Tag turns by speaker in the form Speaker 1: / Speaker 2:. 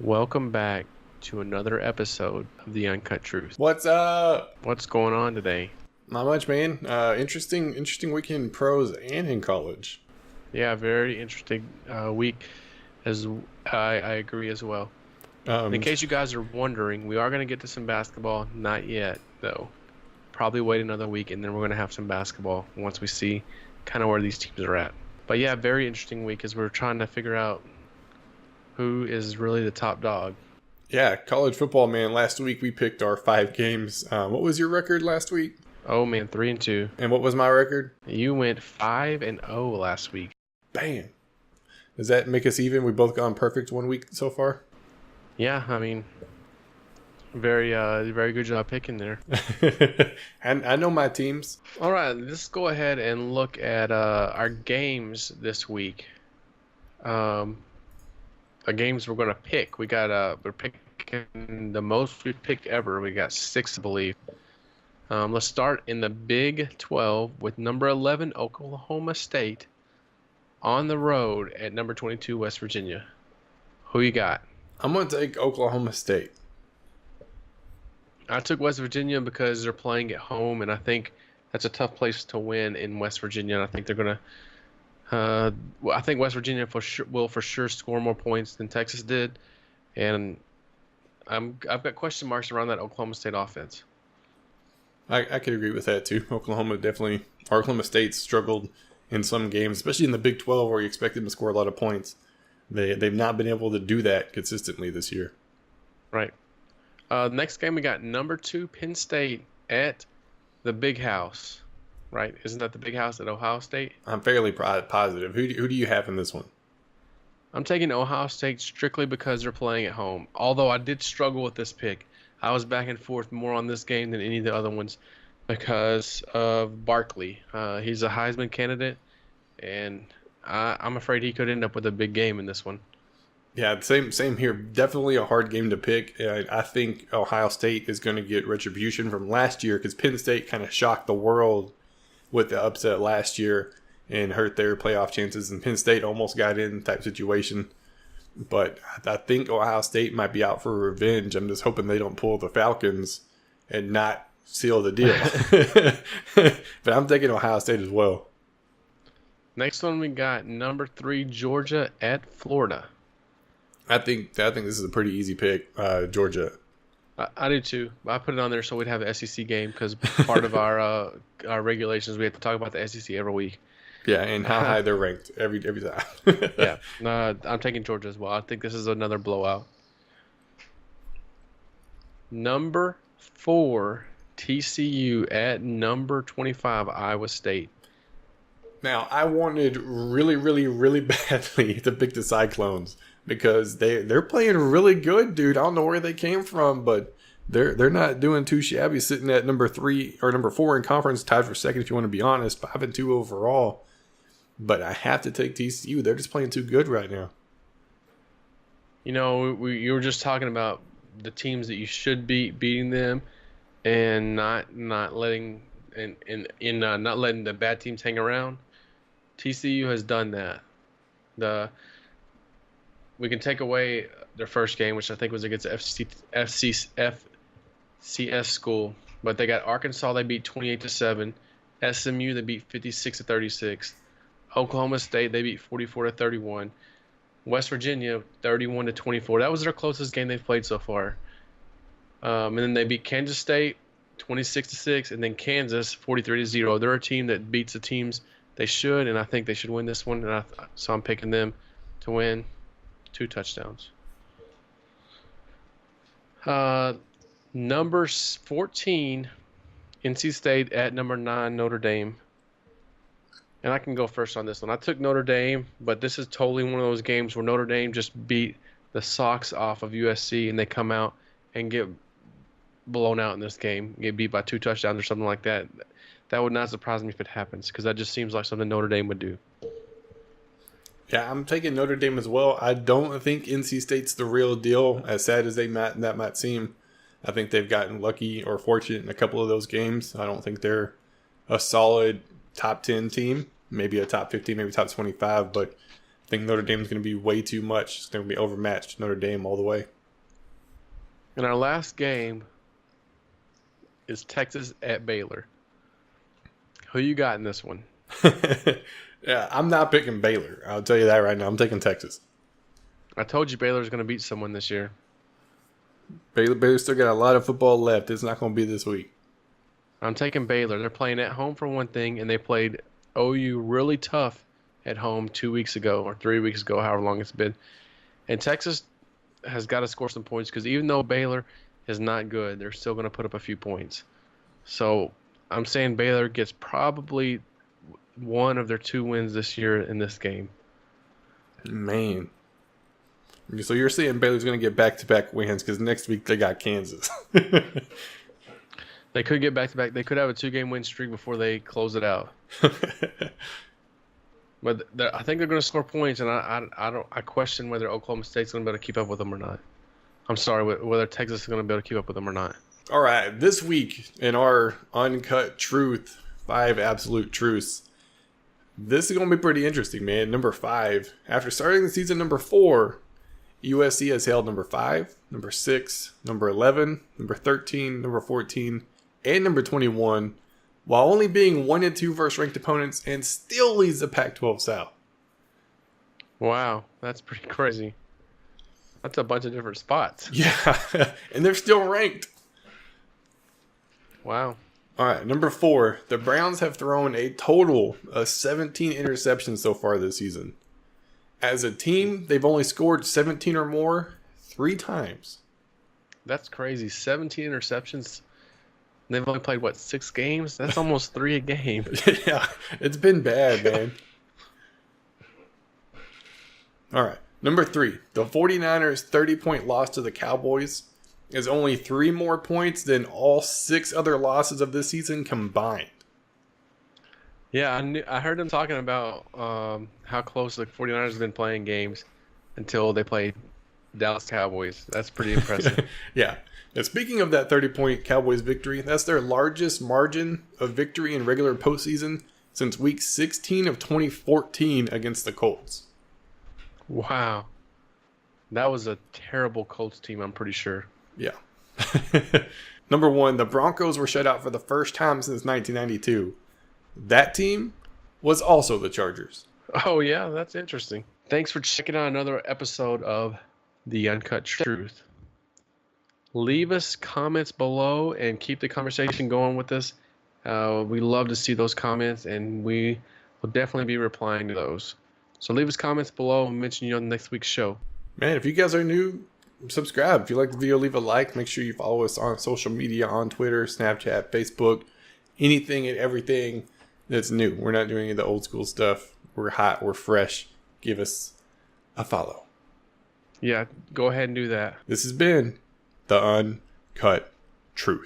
Speaker 1: Welcome back to another episode of the Uncut Truth.
Speaker 2: What's up?
Speaker 1: What's going on today?
Speaker 2: Not much, man. Interesting weekend in pros and in college.
Speaker 1: Yeah, very interesting week. As I agree as well. In
Speaker 2: Um,
Speaker 1: case you guys are wondering, we are going to get to some basketball. Not yet, though. Probably wait another week, and then we're going to have some basketball once we see kind of where these teams are at. But yeah, very interesting week as we're trying to figure out who is really the top dog.
Speaker 2: yeah, college football, man. Last week we picked our 5 games. What was your record last week?
Speaker 1: Oh man, 3-2.
Speaker 2: And what was my record?
Speaker 1: You went 5-0 last week.
Speaker 2: Bam. Does that make us even? We both gone perfect 1 week so far.
Speaker 1: Yeah, I mean, very good job picking there.
Speaker 2: And I know my teams.
Speaker 1: All right, let's go ahead and look at our games this week. The games we're going to pick. We're picking the most we picked ever. We got 6, I believe. Let's start in the Big 12 with number 11 Oklahoma State on the road at number 22 West Virginia. Who you got?
Speaker 2: I'm going to take Oklahoma State.
Speaker 1: I took West Virginia because they're playing at home, and I think that's a tough place to win in West Virginia. And I think they're gonna. I think West Virginia will for sure score more points than Texas did, and I've got question marks around that Oklahoma State offense.
Speaker 2: I could agree with that too. Oklahoma State struggled in some games, especially in the Big 12 where you expect them to score a lot of points. They've not been able to do that consistently this year.
Speaker 1: Right. Next game we got number 2 Penn State at the Big House. Right? Isn't that the Big House at Ohio State?
Speaker 2: I'm fairly positive. Who do you have in this one?
Speaker 1: I'm taking Ohio State strictly because they're playing at home. Although I did struggle with this pick. I was back and forth more on this game than any of the other ones because of Barkley. He's a Heisman candidate, and I'm afraid he could end up with a big game in this one.
Speaker 2: Yeah, same here. Definitely a hard game to pick. I think Ohio State is going to get retribution from last year because Penn State kind of shocked the world with the upset last year and hurt their playoff chances. And Penn State almost got in type situation. But I think Ohio State might be out for revenge. I'm just hoping they don't pull the Falcons and not seal the deal. But I'm taking Ohio State as well.
Speaker 1: Next one we got number 3 Georgia at Florida.
Speaker 2: I think this is a pretty easy pick, Georgia.
Speaker 1: I do too. I put it on there so we'd have an SEC game because part of our regulations we have to talk about the SEC every week.
Speaker 2: Yeah, and how high they're ranked every time.
Speaker 1: Yeah, I'm taking Georgia as well. I think this is another blowout. Number 4 TCU at number 25 Iowa State.
Speaker 2: Now, I wanted really badly to pick the Cyclones because they're playing really good, dude. I don't know where they came from, but they're not doing too shabby, sitting at number 3 or number 4 in conference, tied for second if you want to be honest, 5-2 overall. But I have to take TCU. They're just playing too good right now.
Speaker 1: You know, you were just talking about the teams that you should be beating them, and not letting not letting the bad teams hang around. TCU has done that. We can take away their first game, which I think was against the FCS school, but they got Arkansas. They beat 28-7. SMU they beat 56-36. Oklahoma State they beat 44-31. West Virginia 31-24. That was their closest game they've played so far. And then they beat Kansas State 26-6, and then Kansas 43-0. They're a team that beats the teams they should, and I think they should win this one. So I'm picking them to win 2 touchdowns. Number 14 NC State at number 9 Notre Dame. And I can go first on this one. I took Notre Dame, but this is totally one of those games where Notre Dame just beat the socks off of USC, and they come out and get blown out in this game, get beat by 2 touchdowns or something like that. That would not surprise me if it happens because that just seems like something Notre Dame would do.
Speaker 2: Yeah, I'm taking Notre Dame as well. I don't think NC State's the real deal, as sad as that might seem. I think they've gotten lucky or fortunate in a couple of those games. I don't think they're a solid top 10 team. Maybe a top 15, maybe top 25, but I think Notre Dame's going to be way too much. It's going to be overmatched. Notre Dame all the way.
Speaker 1: And our last game is Texas at Baylor. Who you got in this one?
Speaker 2: Yeah, I'm not picking Baylor. I'll tell you that right now. I'm taking Texas.
Speaker 1: I told you Baylor's going to beat someone this year.
Speaker 2: Baylor still got a lot of football left. It's not going to be this week.
Speaker 1: I'm taking Baylor. They're playing at home for one thing, and they played OU really tough at home 2 weeks ago or 3 weeks ago, however long it's been. And Texas has got to score some points because even though Baylor is not good, they're still going to put up a few points. So I'm saying Baylor gets probably one of their 2 wins this year in this game.
Speaker 2: Man. So you're saying Baylor's going to get back-to-back wins because next week they got Kansas.
Speaker 1: They could get back-to-back. They could have a 2-game win streak before they close it out. But I think they're going to score points, and I question whether Oklahoma State's going to be able to keep up with them or not. I'm sorry, whether Texas is going to be able to keep up with them or not.
Speaker 2: All right, this week in our Uncut Truth, 5 absolute truths, this is going to be pretty interesting, man. Number 5, after starting the season number 4, USC has held number 5, number 6, number 11, number 13, number 14, and number 21, while only being 1-2 versus ranked opponents and still leads the Pac-12 South.
Speaker 1: Wow, that's pretty crazy. That's a bunch of different spots.
Speaker 2: Yeah, and they're still ranked.
Speaker 1: Wow.
Speaker 2: All right, number 4, the Browns have thrown a total of 17 interceptions so far this season. As a team, they've only scored 17 or more 3 times.
Speaker 1: That's crazy. 17 interceptions. They've only played, 6 games? That's almost 3 a game.
Speaker 2: Yeah, it's been bad, man. All right, number 3, the 49ers' 30-point loss to the Cowboys is only 3 more points than all 6 other losses of this season combined.
Speaker 1: Yeah, I heard them talking about how close the 49ers have been playing games until they played Dallas Cowboys. That's pretty impressive.
Speaker 2: Yeah. Now, speaking of that 30-point Cowboys victory, that's their largest margin of victory in regular postseason since Week 16 of 2014 against the Colts.
Speaker 1: Wow. That was a terrible Colts team, I'm pretty sure.
Speaker 2: Yeah. Number 1, the Broncos were shut out for the first time since 1992. That team was also the Chargers.
Speaker 1: Oh, yeah, that's interesting. Thanks for checking out another episode of The Uncut Truth. Leave us comments below and keep the conversation going with us. We love to see those comments, and we will definitely be replying to those. So leave us comments below and mention you on next week's show.
Speaker 2: Man, if you guys are new, subscribe. If you like the video, leave a like. Make sure you follow us on social media, on Twitter, Snapchat, Facebook, anything and everything that's new. We're not doing any of the old school stuff. We're hot. We're fresh. Give us a follow.
Speaker 1: Yeah, go ahead and do that.
Speaker 2: This has been The Uncut Truth.